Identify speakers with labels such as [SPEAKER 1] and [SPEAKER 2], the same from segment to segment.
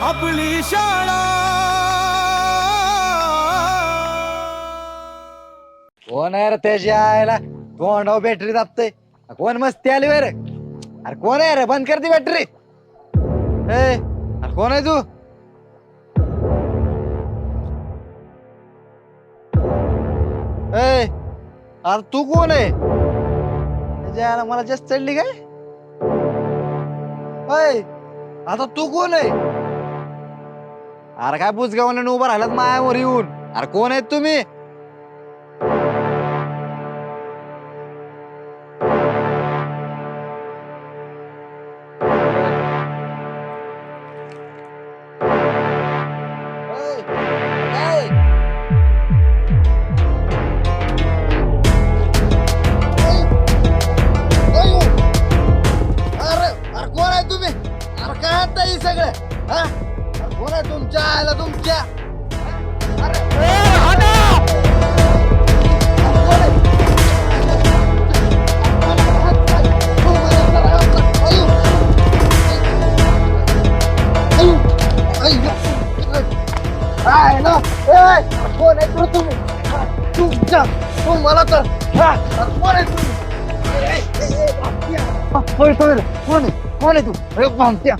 [SPEAKER 1] आपली शाळा.
[SPEAKER 2] कोण आहे रे त्याच्या आयला तोंडाव बॅटरी दाबतय कोण मस्ती आली रे अरे कोण आहे रे बंद कर ती बॅटरी अरे कोण आहे तू अरे तू कोण आहे त्याच्या आयला मला जास्त चढली काय आता तू कोण आहे अरे काय बुजगावून उभं राहिलात मायावर येऊन अरे कोण आहेत तुम्ही तुमच्या आयला तुमच्या कोण आहे तुम्ही तुमच्या तुम्हाला तर कोण आहे तुम्ही कोण आहे तू अरे भामट्या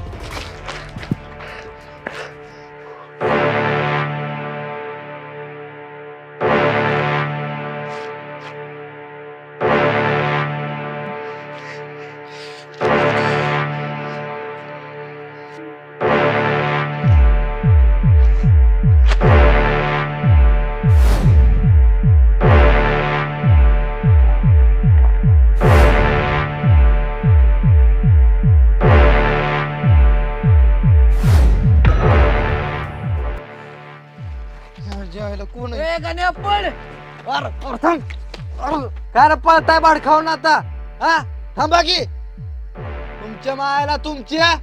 [SPEAKER 2] कोण काय पळताय बाड खाऊन आता हा थांबा की तुमच्या मायला तुमच्या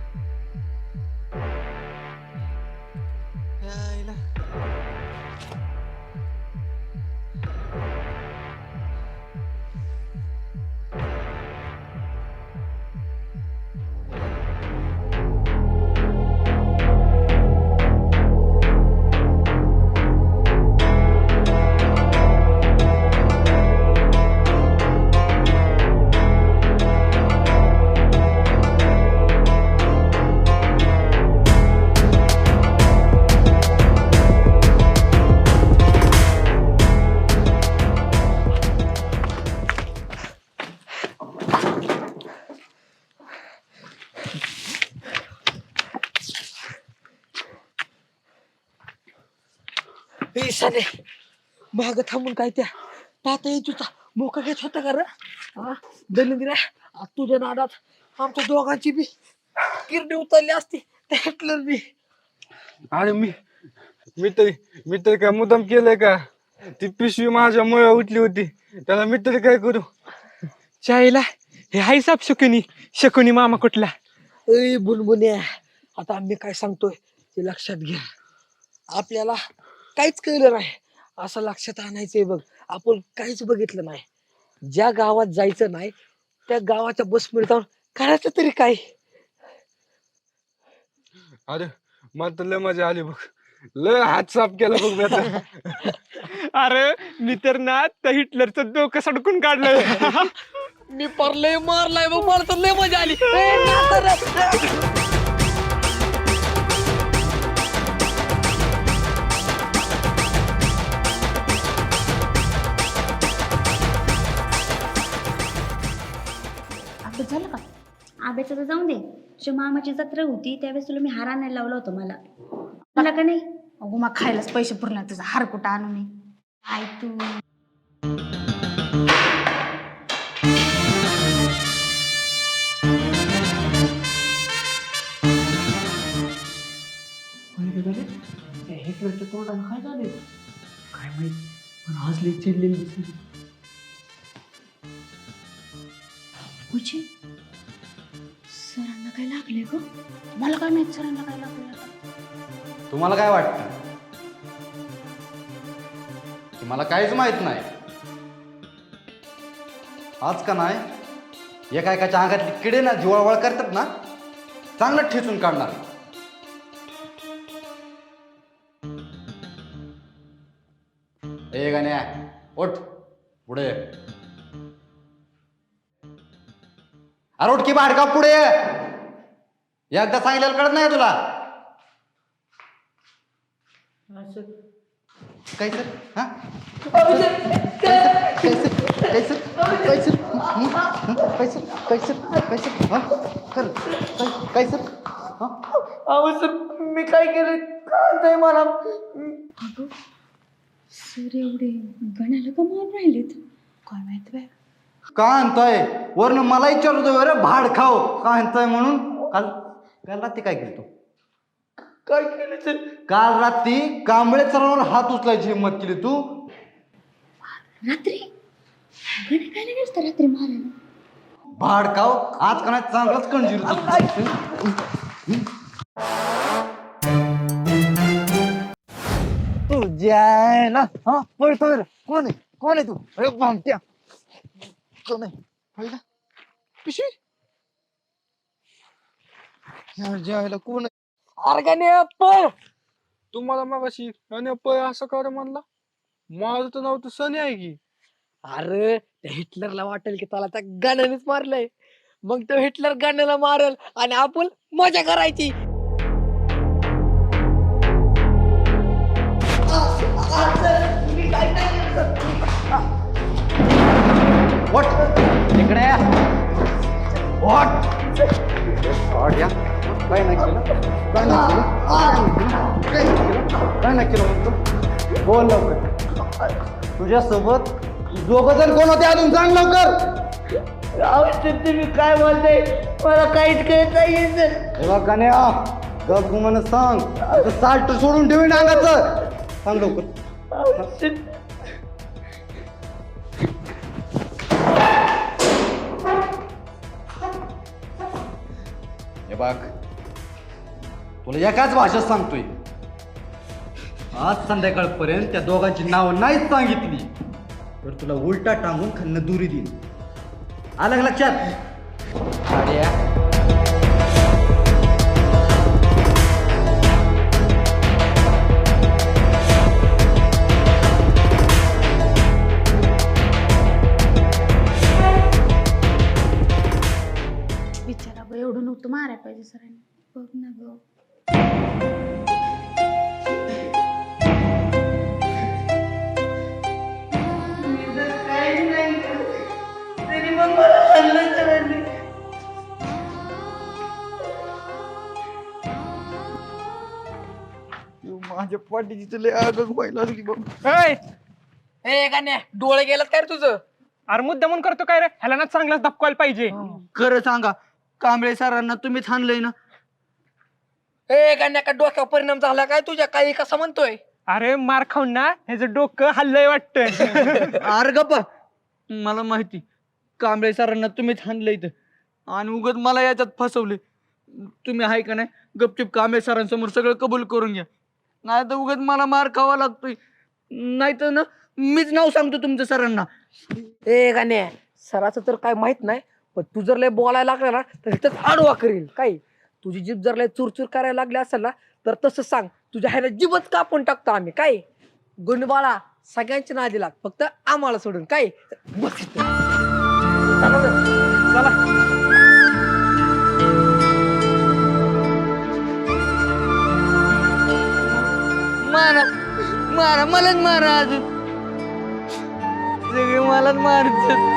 [SPEAKER 3] माग थांबून काय त्या ताता येत होता मोका घेत होता का रे दलिंद्र्या तुझ्या नादात आमच्या दोघांची बी किरडी उतरली असती हिटलर बी
[SPEAKER 4] अरे मी तरी काय मुद्दाम केलंय का ती पिशवी माझ्या मुळे उठली होती त्याला मी तरी काय करू
[SPEAKER 3] चायला हे हाय साप शकुनी मामा कुठला ए बुनबुन्या आता आम्ही काय सांगतोय ते लक्षात घ्या आपल्याला काहीच कळलं नाही असं लक्षात आणायचंय बघ आपण काहीच बघितलं नाही ज्या गावात जायचं नाही त्या गावाच्या बस जाऊन करायचं तरी काय
[SPEAKER 4] अरे मला तर लय मजा आली बघ लय हात साफ केला बघ मी आता.
[SPEAKER 3] अरे मी तर ना त्या हिटलरचं डोकं सडकून काढलं मी पर लय मारलाय बघ मला तर लय मजा आली
[SPEAKER 5] झालं का आब्याचं तर जाऊन दे जो मामाची जत्रा होती त्यावेळेस तुला मी हार आणायला लावला होता मला का नाही
[SPEAKER 6] अगो मग खायलाच पैसे पुरणार तुझा हार कुठं आणू मी
[SPEAKER 5] आई तू
[SPEAKER 3] हिटलरच्या तोंडानं काय झाले काय माहित पण हसली चिडलेली दिसली
[SPEAKER 5] पूछे सरांना काय लागले ग मला काय माहित सरांना काय लागले
[SPEAKER 2] तुम्हाला काय वाटतं की मला काहीच माहित नाही आज का नाही एका अंगातली किडे ना जिवाळवळ करतात ना चांगलं ठेचून काढणार ए गाण्या उठ पुढे ये. अरे उठ की भाडका पुढे ये. एकदा सांगितलेलं कळत नाही तुला काय सर हा
[SPEAKER 3] मी काय केलं काय मला
[SPEAKER 5] सर एवढे गण्याला का मारून राहिलेत
[SPEAKER 6] काय माहित बाय
[SPEAKER 2] का आणताय वरनं मला विचारत होतो अरे भाड खाव का आणताय म्हणून काल काल रात्री काय केलं तू
[SPEAKER 3] काय केलं सर
[SPEAKER 2] काल रात्री कांबळे सरांवर हात उचलायची हिंमत केली तू
[SPEAKER 5] रात्री गण्या काय लागेल तर रात्री मारायला
[SPEAKER 2] भाड खाव आज का नाही चांगलाच कंजीर तुझ्या ना हा पळतो कोण आहे तू अरे भामट्या कोण आहे पहिला पिशवी जायला कोण
[SPEAKER 3] अरे गाण्या पळ
[SPEAKER 4] तुम्हाला मग अशी आणि पळ असं कर म्हणला माझं तर नाव तर सनी आहे की.
[SPEAKER 3] अरे त्या हिटलरला वाटेल की त्याला त्या गाण्यानेच मारलंय मग तो हिटलर गाण्याला मारल आणि आपण मजा करायची
[SPEAKER 2] वॉट इकडे या वॉट या काय नाही केलं काय नाही केलं म्हणतो बोल लवकर तुझ्यासोबत दोघ जण कोण होते अजून सांग लवकर
[SPEAKER 3] तुम्ही काय बोलते मला काहीच कळत नाही
[SPEAKER 2] तेव्हा कान्या गप गुमान सांग साल्ट सोडून ठेवीन अंगाचं सांग लवकर हे बघ तुला एकाच भाषेत सांगतोय आज संध्याकाळपर्यंत त्या दोघांची नावं नाहीच सांगितली तर तुला उलटा टांगून खाल्लं दुरी देईन आलं का लक्षात साड्या
[SPEAKER 6] बिचारा बा एवढं नव्हतं मारायला पाहिजे सरांनी बघ ना ग
[SPEAKER 2] माझ्या पाठीची तुला आगच व्हायला लागली बघ
[SPEAKER 3] ए गाण्या डोळे गेलात काय रे तुझं
[SPEAKER 1] अरे मुद्दा म्हणून करतो काय रे ह्याला ना चांगलाच धपकायला पाहिजे.
[SPEAKER 2] खरं सांगा कांबळे सरांना तुम्हीच हाणलंय ना
[SPEAKER 3] ए गाण्या का डोक्यावर परिणाम झाला काय तुझ्या काही कसा म्हणतोय
[SPEAKER 1] अरे मार खाऊन ना ह्याचं डोकं हल्लय वाटतंय.
[SPEAKER 2] अरे गप्पा मला माहिती कांबळे सरांना तुम्हीच हाणलंय इथं आणि उगत मला याच्यात फसवले तुम्ही आहे का नाही गपचिप कांबळे सरांसमोर सगळं कबूल करून घ्या नाही तर उगत मला मार खावा लागतोय नाही तर ना मीच नाव सांगतो तुमच्या सरांना
[SPEAKER 3] ए गाण्या सराचं तर काय माहित नाही पण तू जर लय बोलायला लागला ना तर इथंच आडवा करील काय तुझी जीभ जर लय चुरचूर करायला लागली असेल ना तर तसं सांग तुझ्या ह्याला जीभच कापून टाकतो आम्ही काय गुणबाळा सगळ्यांच्या नादी लाग फक्त आम्हाला सोडून काय बस इथं. चला बरं. चला मारा मारा मलाच मारा अजून सगळे मलाच मारतात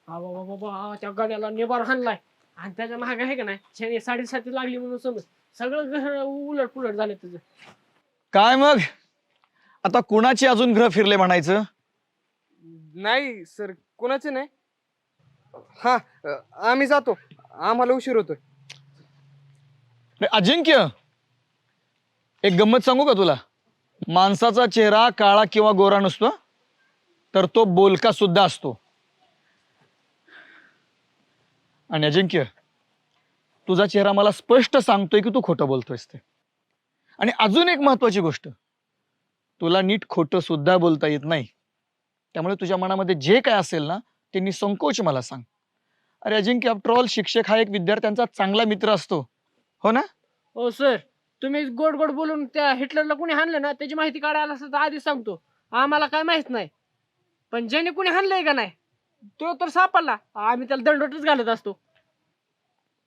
[SPEAKER 1] बाबा त्या गाड्याला नेबार हाणलाय आणि त्याच्या महाग आहे का नाही शनी 7:30 लागली म्हणून समज सगळं घर उलट पुलट झाले तुझं.
[SPEAKER 7] काय मग आता कुणाची अजून ग्रह फिरले म्हणायचं.
[SPEAKER 4] नाही सर कोणाचे नाही. हा आम्ही जातो आम्हाला उशीर होतोय.
[SPEAKER 7] अजिंक्य एक गंमत सांगू का तुला. माणसाचा चेहरा काळा किंवा गोरा नसतो तर तो बोलका सुद्धा असतो. आणि अजिंक्य तुझा चेहरा मला स्पष्ट सांगतोय की तू खोटं बोलतोयस ते. आणि अजून एक महत्वाची गोष्ट तुला नीट खोटं सुद्धा बोलता येत नाही. त्यामुळे तुझ्या मनामध्ये जे काय असेल ना ते निसंकोच मला सांग. अरे अजिंक्य, आफ्टर ऑल शिक्षक हा एक विद्यार्थ्यांचा चांगला मित्र असतो, हो ना?
[SPEAKER 1] हो सर, तुम्ही गोड गोड बोलून त्या हिटलरला कुणी हाणलं ना त्याची माहिती काढायला असं तर आधीच सांगतो. आम्हाला काय माहित नाही, पण ज्याने कुणी हाणलंय का नाही तो तर सापडला, आम्ही त्याला दंडोटच घालत असतो.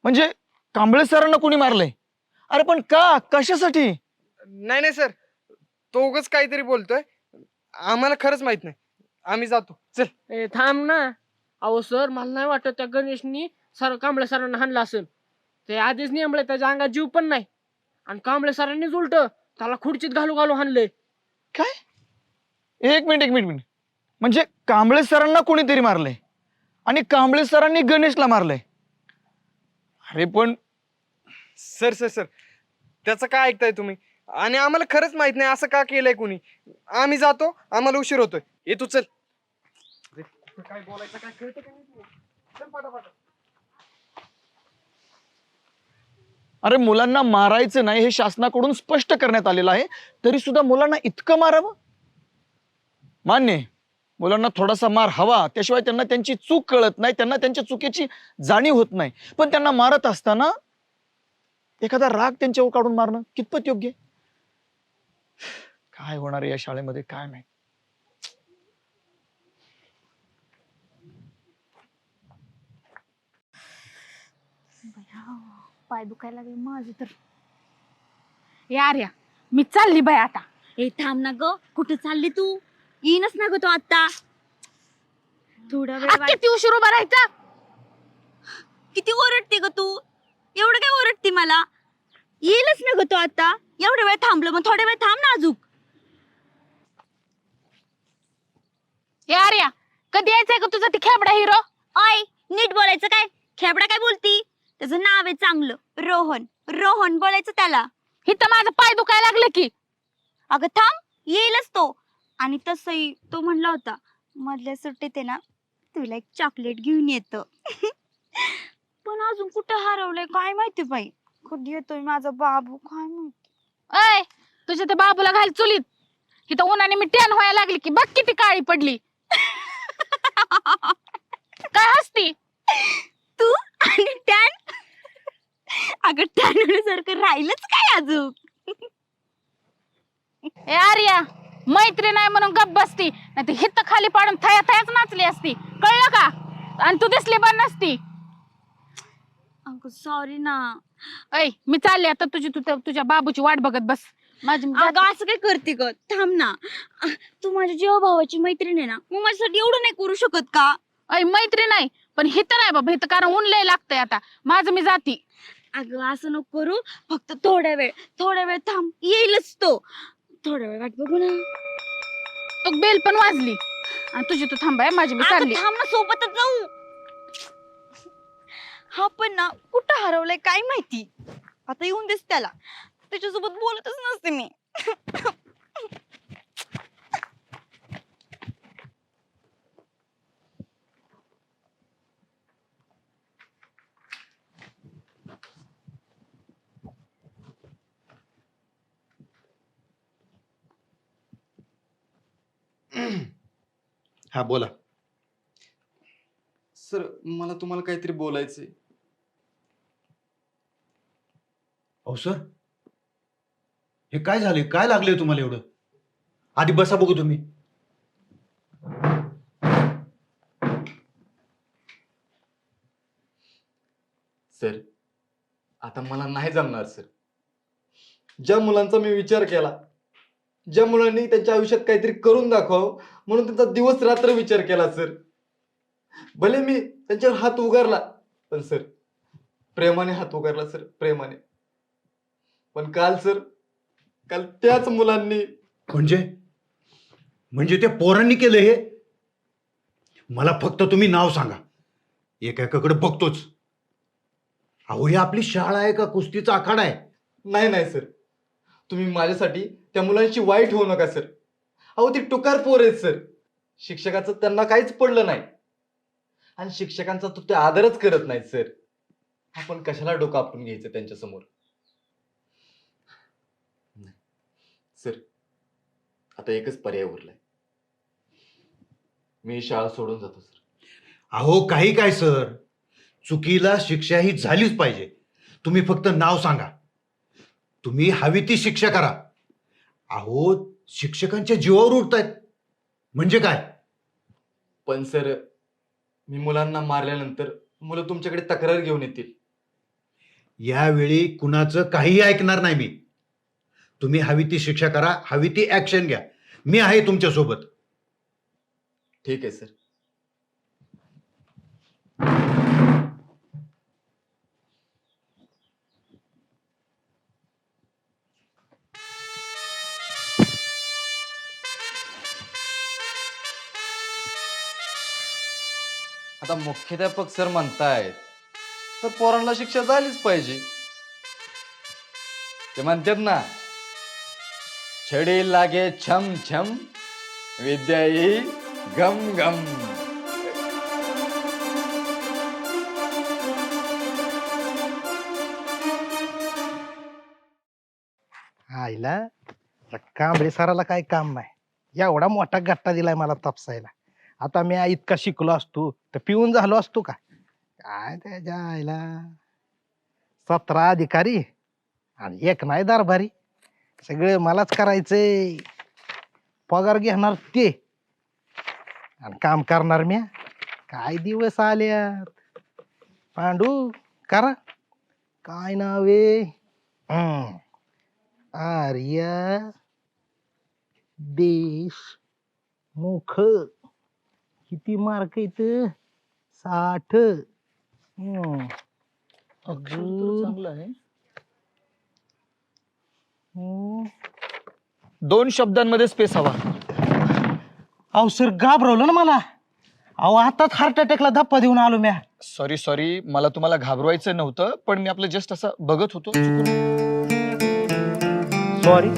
[SPEAKER 7] म्हणजे कांबळे सरांना कोणी मारलंय? अरे पण का, कशासाठी?
[SPEAKER 3] नाही नाही सर, तो उगाच काहीतरी बोलतोय. आम्हाला खरंच माहित नाही. आम्ही जातो, चल.
[SPEAKER 1] ए थांब ना. अहो सर, मला नाही वाटत त्या गणेशनी कांबळे सरांना हाणलं असेल. ते आधीच नेमलंय, त्याच्या अंगात जीव पण नाही. आणि कांबळे सरांनीच उलट त्याला खुर्चीत घालू घालू हाणलंय.
[SPEAKER 7] काय? एक मिनिट. म्हणजे कांबळे सरांना कोणीतरी मारलंय आणि कांबळे सरांनी गणेशला मारलंय. अरे पण
[SPEAKER 3] सर सर सर, त्याचं काय ऐकताय तुम्ही? आणि आम्हाला खरंच माहित नाही असं का केलंय कुणी. आम्ही जातो, आम्हाला उशीर होतोय. ये तू चल. काय बोलायचं काय कळतं का नाही? चल पटापट.
[SPEAKER 7] अरे मुलांना मारायचं नाही हे शासनाकडून स्पष्ट करण्यात आलेलं आहे, तरी सुद्धा मुलांना इतकं मारावं? मान्य आहे, मुलांना थोडासा मार हवा, त्याशिवाय त्यांना त्यांची चूक कळत नाही, त्यांना त्यांच्या चुकीची जाणीव होत नाही. पण त्यांना मारत असताना एखादा राग त्यांच्यावर काढून मारणं कितपत योग्य आहे? काय होणार आहे या शाळेमध्ये काय माहिती.
[SPEAKER 6] पाय दुखायला लागले माझे तर. यार या, मी चालली बाय आता.
[SPEAKER 5] ए थांब ना ग, कुठे चालली तू? येईनच ना ग तो आता. थोडा वेळ
[SPEAKER 6] आज किती उशीर उभा राहायचा?
[SPEAKER 5] किती ओरडते ग तू? एवढं काय ओरडते मला? येईलच ना ग तो आता. एवढा वेळ थांबलो, मग थोडा वेळ थांब ना अजून.
[SPEAKER 6] यार या, कधी यायचंय का तुझा ती खेबडा हिरो?
[SPEAKER 5] ओय, नीट बोलायचं काय? खेबडा काय बोलती? त्याचं नाव आहे चांगलं, रोहन. रोहन बोलायचं त्याला.
[SPEAKER 6] इथं माझं पाय दुखायला लागलं की.
[SPEAKER 5] अगं थांब, येईलच तो. आणि तसंही तो म्हणला होता मधल्या सुट्टीत आहे ना तुला एक चॉकलेट घेऊन येतो. पण अजून कुठं हरवलंय काय माहिती बाई. कधी येतोय माझा बाबू काय माहिती.
[SPEAKER 6] अय, तुझ्या त्या बाबूला घाल चुलीत. इथं उन्हाने मी टॅन व्हायला लागली की बघ किती काळी पडली. काय हसती?
[SPEAKER 5] तू आणि टॅन? अगं टॅन सारखं राहिलंच काय अजून?
[SPEAKER 6] यार या, मैत्री नाही म्हणून गप्प बसती, नाही तर हित खाली पाडून थया थयाच नाचली असती, कळलं का? आणि तू दिसली पण नसती.
[SPEAKER 5] अगं सॉरी ना.
[SPEAKER 6] ऐ, मी चालले आता. तुझ्या बाबूची वाट बघत बस. माझी
[SPEAKER 5] अगं असं काय करते ग? थांब ना. तू माझ्या जीवा भावाची मैत्रीण आहे ना, मग माझ्यासाठी एवढं नाही करू शकत का?
[SPEAKER 6] ऐ, मैत्री नाही पण हित नाही बाबा, हित कारण ऊन लय लागतंय आता. माझं मी जाती.
[SPEAKER 5] अगं असं नको करू, फक्त थोड्या वेळ थांब, येईलच तो. थोड्या वेळ वाट बघू ना.
[SPEAKER 6] तो बेल पण वाजली आणि तुझी तू थांबाय, माझी मी
[SPEAKER 5] अगं
[SPEAKER 6] चालली.
[SPEAKER 5] थांब ना, सोबतच जाऊ. हा पण ना कुठं हरवलंय काय माहिती. आता येऊन दिस त्याला. त्याच्यासोबत बोलतच नसते मी.
[SPEAKER 8] हा बोला.
[SPEAKER 9] सर, मला तुम्हाला काहीतरी बोलायचंय.
[SPEAKER 8] अहो सर, हे काय झाले? काय लागले तुम्हाला एवढं? आधी बसा बघू तुम्ही.
[SPEAKER 9] सर, आता मला नाही जमणार सर. ज्या मुलांचा मी विचार केला, ज्या मुलांनी त्यांच्या आयुष्यात काहीतरी करून दाखवावं म्हणून त्यांचा दिवस रात्र विचार केला सर. भले मी त्यांच्यावर हात उगारला, पण सर प्रेमाने हात उगारला सर, प्रेमाने. पण काल त्याच मुलांनी.
[SPEAKER 8] म्हणजे त्या पोरांनी केलं हे? मला फक्त तुम्ही नाव सांगा, एकाकडे बघतोच. अहो ही आपली शाळा आहे का कुस्तीचा आखाडा आहे?
[SPEAKER 9] नाही सर, तुम्ही माझ्यासाठी त्या मुलांची वाईट होऊ नका सर. अहो ती टुकार पोर आहेत सर. शिक्षकाचं त्यांना काहीच पडलं नाही आणि शिक्षकांचा तो ते आदरच करत नाहीत सर. आपण कशाला डोकं आपटून घ्यायचं त्यांच्या समोर? सर, आता एकच पर्याय उरलाय. मी शाळा सोडून जातो सर.
[SPEAKER 8] अहो काही काय सर, चुकीला शिक्षा ही झालीच पाहिजे. तुम्ही फक्त नाव सांगा. तुम्ही हवी ती शिक्षा करा. अहो, शिक्षकांच्या जीवावर उठतायत म्हणजे काय?
[SPEAKER 9] पण सर, मी मुलांना मारल्यानंतर मुलं तुमच्याकडे तक्रार घेऊन येतील.
[SPEAKER 8] यावेळी कुणाचं काही ऐकणार नाही मी. तुम्ही हवी ती शिक्षा करा, हवी ती ऍक्शन घ्या. मी आहे तुमच्यासोबत.
[SPEAKER 9] ठीक आहे सर. आता मुख्याध्यापक सर म्हणतायत तर पोरांना शिक्षा झालीच पाहिजे. ते म्हणतात ना, छडी लागे छम छम, विद्या ही गम गम.
[SPEAKER 3] आईला त्या कांबळे सराला काय काम नाही, एवढा मोठा गट्टा दिलाय मला तापसायला. आता मी इतका शिकलो असतो तर पिऊन झालो असतो का काय त्याच्या आईला. 17 अधिकारी आणि 1 नाही दरबारी, सगळे मलाच करायचंय. पगार घेणार ते आणि काम करणार मी. काय दिवस आल्यात. पांडू करा काय नाव आहे, आर्या देशमुख. किती मार्क येत? 60. अजून
[SPEAKER 7] चांगलं आहे.
[SPEAKER 3] हम्म.
[SPEAKER 7] 2 शब्दांमध्ये स्पेस हवा.
[SPEAKER 3] अहो सर घाबरवलं ना मला. अहो आताच हार्ट अटॅकला धप्पा देऊन आलो म्या.
[SPEAKER 7] सॉरी, मला तुम्हाला घाबरवायचं नव्हतं, पण मी आपलं जस्ट असं बघत होतो.
[SPEAKER 3] सॉरी.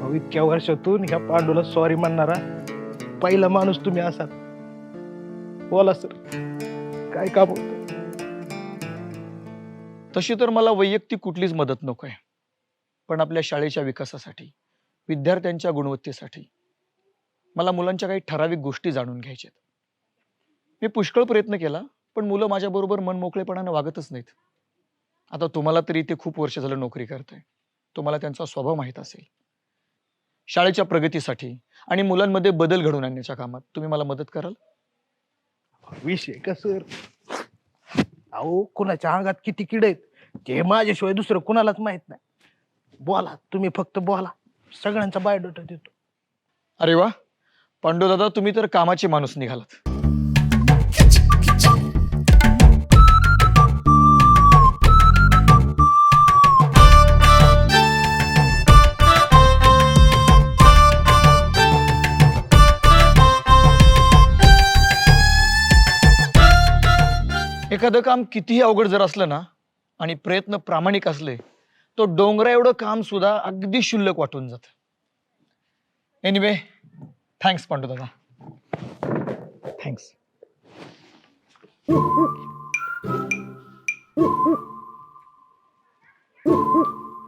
[SPEAKER 3] अहो इतक्या वर्षातून ह्या पांडूला सॉरी म्हणणारा पहिला माणूस तुम्ही असाल. बोला सर, काय काम होतं?
[SPEAKER 7] तशी तर मला वैयक्तिक कुठलीच मदत नकोय, पण आपल्या शाळेच्या विकासासाठी, विद्यार्थ्यांच्या गुणवत्तेसाठी मला मुलांच्या काही ठराविक गोष्टी जाणून घ्यायच्यात. मी पुष्कळ प्रयत्न केला, पण मुलं माझ्याबरोबर मनमोकळेपणानं वागतच नाहीत. आता तुम्हाला तरी इथे खूप वर्ष झालं नोकरी करताय, तुम्हाला त्यांचा स्वभाव माहीत असेल. शाळेच्या प्रगतीसाठी आणि मुलांमध्ये बदल घडवून आणण्याच्या कामात तुम्ही मला मदत कराल?
[SPEAKER 3] विषय का सर, अहो कुणाच्या अंगात किती किड आहेत ते माझ्याशिवाय दुसरं कुणालाच माहित नाही. बोला तुम्ही, फक्त बोला, सगळ्यांचा बायोडाटा देतो.
[SPEAKER 7] अरे वा पांडू दादा, तुम्ही तर कामाचे माणूस निघालात. एखादं काम कितीही अवघड जर असलं ना आणि प्रयत्न प्रामाणिक असले, तो डोंगरा एवढं काम सुद्धा अगदी क्षुल्लक वाटून जात. एनिवे, थँक्स पांडू दादा, थँक्स.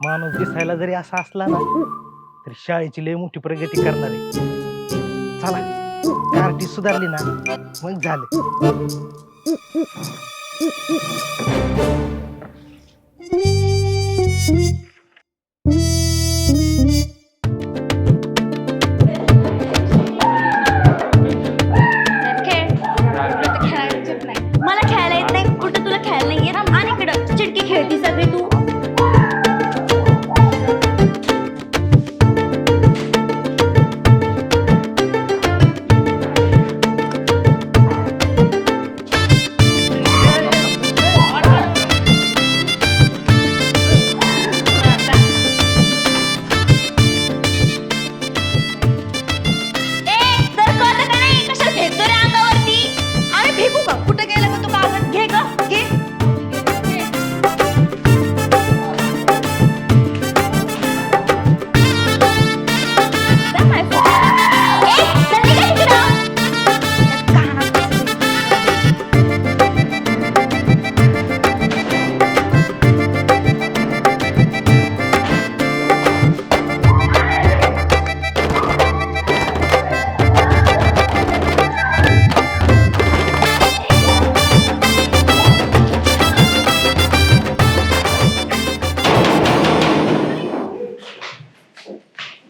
[SPEAKER 3] माणूस दिसायला जरी असा असला ना तरी शाळेची लय मोठी प्रगती करणार आहे. चला कार्टी सुधारली ना मग झालं.
[SPEAKER 5] मला खेळायला येत नाही. कुठं तुला खेळायला नाही येत? आणि इकडं चिडकी खेळती सगळी तू.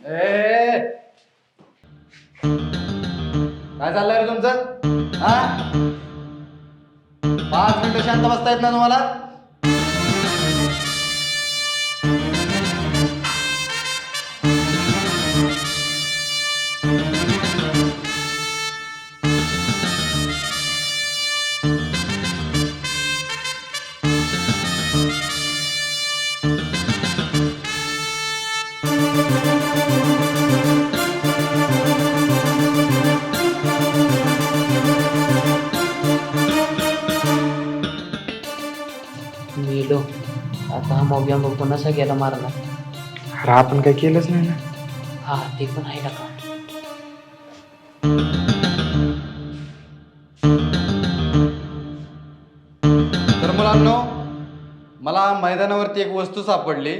[SPEAKER 9] ए काय चाललंय रे तुमचं? हा 5 मिनिटं शांत बसता येत ना तुम्हाला?
[SPEAKER 1] मेलो आता हा मौग्या बघतो ना सगळ्याला मारणार.
[SPEAKER 4] अरे आपण काय केलंच नाही ना.
[SPEAKER 1] हा ते पण आहे का.
[SPEAKER 9] तर मुलांनो, मला मैदानावरती एक वस्तू सापडली.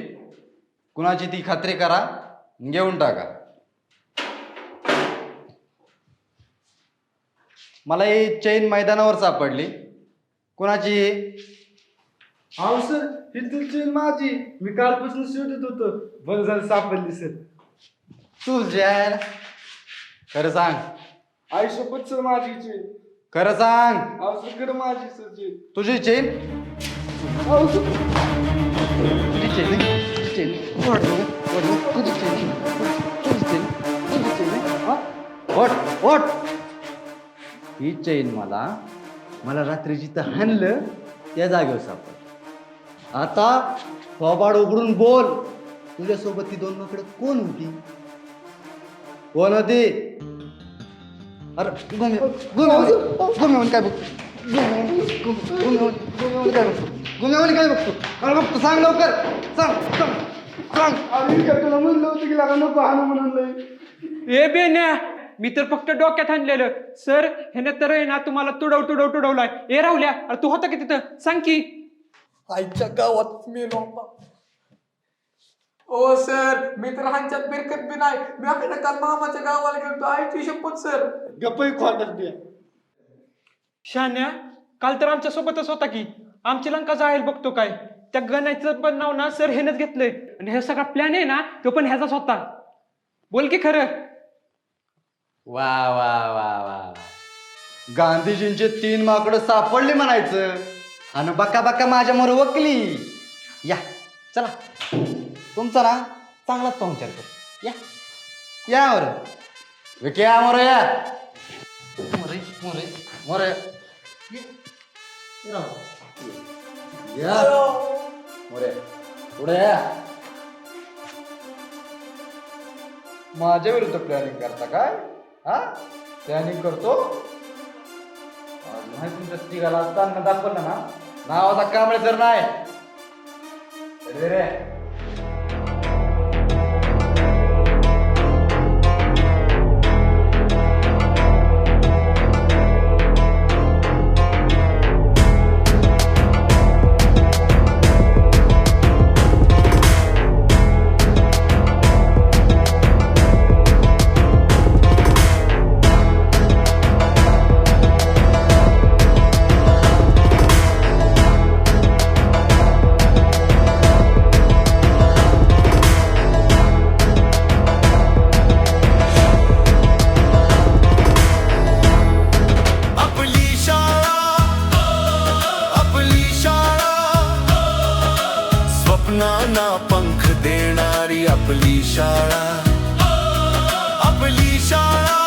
[SPEAKER 9] कुणाची ती खात्री करा, घेऊन टाका. मला ही चेन मैदानावर सापडली. कुणाची ही?
[SPEAKER 4] अहो सर ही तुमची माझी, मी कालपासून शोधत होतो. बरं झालं सापडली सर.
[SPEAKER 9] तुझ्या खरं सांग.
[SPEAKER 4] आई सोबत सर माझी चेन.
[SPEAKER 9] खरं सांग.
[SPEAKER 4] अहो सर माझी सर चेन.
[SPEAKER 9] तुझी चेन?
[SPEAKER 4] अहो सर
[SPEAKER 9] तुझी चेन? तुझी चेन? तुझी चेन? तुझी चेन? तुझी चेन? हा? ओट ओट. ही चेन मला रात्री जिथं हाणलं त्या जागेवर सापड. आता थोबाड उघडून बोल. तुझ्यासोबत ती 2 माकडं कोण होती? कोण होती? अरे गुम्यावून काय बघतो? गुम्यावून काय बघतो? काय बघतो? सांग लवकर. सांग.
[SPEAKER 4] आम्ही काय तुला म्हणलं होतं की लागा नको हाणू म्हणून लय.
[SPEAKER 3] ए बेन्या, मी तर फक्त डोक्यात आणलेलं सर. ह्याने तर आहे ना तुम्हाला तुडवलाय. ए राहुल्या, अरे तू होता की तिथं? सांग की.
[SPEAKER 2] आईच्या गावात मेलो आम्हा.
[SPEAKER 3] ओ सर, मी तर ह्यांच्यात बिरकत बी नाही. मी आपल्याला काल मामाच्या गावाला गेलो, आईची शपथ सर.
[SPEAKER 4] गप्पही खोटच द्या.
[SPEAKER 3] शान्या, काल तर आमच्या सोबतच होता की. आमची लंका जाईल बघतो काय. त्या गणाचं पण नाव ना सर ह्यानंच घेतलंय. आणि हे सगळा प्लॅन आहे ना तो पण ह्याचाच होता. बोल की खरं.
[SPEAKER 9] वा वा वा वा. गांधीजींचे 3 माकडं सापडली म्हणायचं. आणि बक्का बक्का माझ्या मोर वकली. या चला, तुमचा ना चांगलाच पाहुणचार कर. या मोर विके, या मोर, या मोरे मोरे मोरे या मोरे पुढे या. माझ्या विरुद्ध प्लॅनिंग करता काय? हा प्लॅनिंग करतो. नाही तुमच्या तिघाला असताना दाखवलं ना नावाचा कांबळे जर नाही रे.
[SPEAKER 10] स्वप्नांना पंख देणारी आपली शाळा, आपली शाळा.